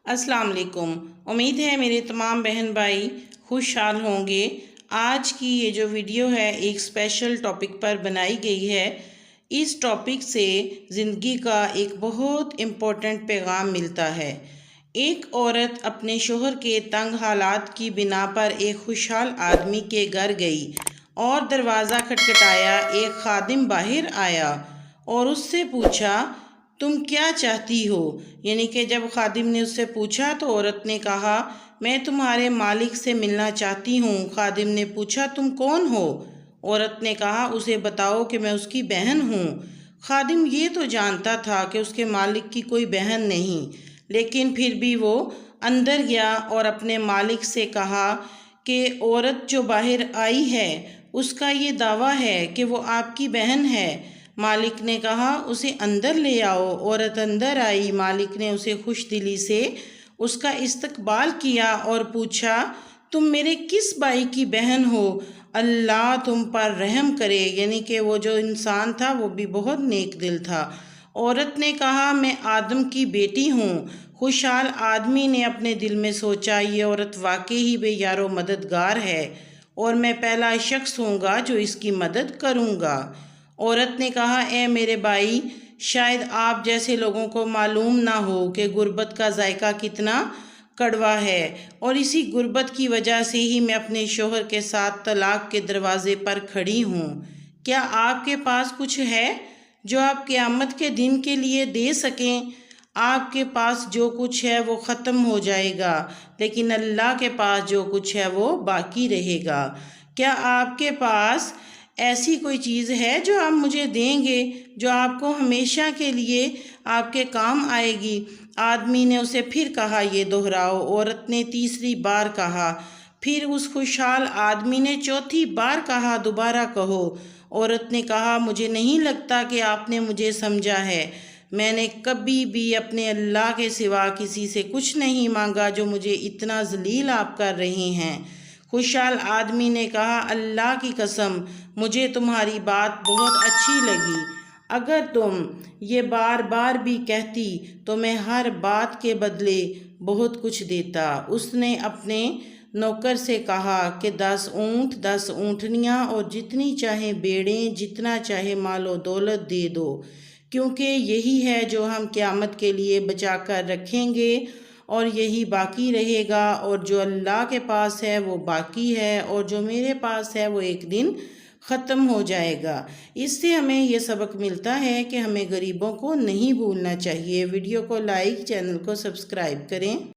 अस्सलाम वालेकुम। उम्मीद है मेरे तमाम बहन भाई खुशहाल होंगे। आज की ये जो वीडियो है एक स्पेशल टॉपिक पर बनाई गई है। इस टॉपिक से ज़िंदगी का एक बहुत इम्पोर्टेंट पैगाम मिलता है। एक औरत अपने शोहर के तंग हालात की बिना पर एक खुशहाल आदमी के घर गई और दरवाज़ा खटखटाया। एक खादिम बाहर आया और उससे पूछा, तुम क्या चाहती हो? यानी कि जब खादिम ने उससे पूछा तो औरत ने कहा, मैं तुम्हारे मालिक से मिलना चाहती हूँ। खादिम ने पूछा, तुम कौन हो? औरत ने कहा, उसे बताओ कि मैं उसकी बहन हूँ। खादिम ये तो जानता था कि उसके मालिक की कोई बहन नहीं, लेकिन फिर भी वो अंदर गया और अपने मालिक से कहा कि औरत जो बाहर आई है उसका ये दावा है कि वो आपकी बहन है। मालिक ने कहा, उसे अंदर ले आओ। औरत अंदर आई। मालिक ने उसे खुश दिली से उसका इस्तकबाल किया और पूछा, तुम मेरे किस भाई की बहन हो? अल्लाह तुम पर रहम करे। यानी कि वो जो इंसान था वो भी बहुत नेक दिल था। औरत ने कहा, मैं आदम की बेटी हूँ। खुशहाल आदमी ने अपने दिल में सोचा, ये औरत वाकई ही बेयारो मददगार है और मैं पहला शख्स हूँगा जो इसकी मदद करूँगा। औरत ने कहा, ए मेरे भाई, शायद आप जैसे लोगों को मालूम ना हो कि गुर्बत का जायका कितना कड़वा है और इसी गुर्बत की वजह से ही मैं अपने शोहर के साथ तलाक के दरवाजे पर खड़ी हूँ। क्या आपके पास कुछ है जो आप क़यामत के दिन के लिए दे सकें? आपके पास जो कुछ है वो ख़त्म हो जाएगा, लेकिन अल्लाह के पास जो कुछ है वो बाकी रहेगा। क्या आपके पास ऐसी कोई चीज़ है जो आप मुझे देंगे जो आपको हमेशा के लिए आपके काम आएगी? आदमी ने उसे फिर कहा, ये दोहराओ। औरत ने तीसरी बार कहा। फिर उस खुशहाल आदमी ने चौथी बार कहा, दोबारा कहो। औरत ने कहा, मुझे नहीं लगता कि आपने मुझे समझा है। मैंने कभी भी अपने अल्लाह के सिवा किसी से कुछ नहीं मांगा जो मुझे इतना जलील आप कर रहे हैं। खुशहाल आदमी ने कहा, अल्लाह की कसम, मुझे तुम्हारी बात बहुत अच्छी लगी। अगर तुम ये बार बार भी कहती तो मैं हर बात के बदले बहुत कुछ देता। उसने अपने नौकर से कहा कि 10 ऊँट, 10 ऊँटनियाँ और जितनी चाहे बेड़ें, जितना चाहे मालो दौलत दे दो, क्योंकि यही है जो हम क़यामत के लिए बचा कर रखेंगे और यही बाकी रहेगा। और जो अल्लाह के पास है वो बाकी है और जो मेरे पास है वो एक दिन ख़त्म हो जाएगा। इससे हमें ये सबक मिलता है कि हमें गरीबों को नहीं भूलना चाहिए। वीडियो को लाइक, चैनल को सब्सक्राइब करें।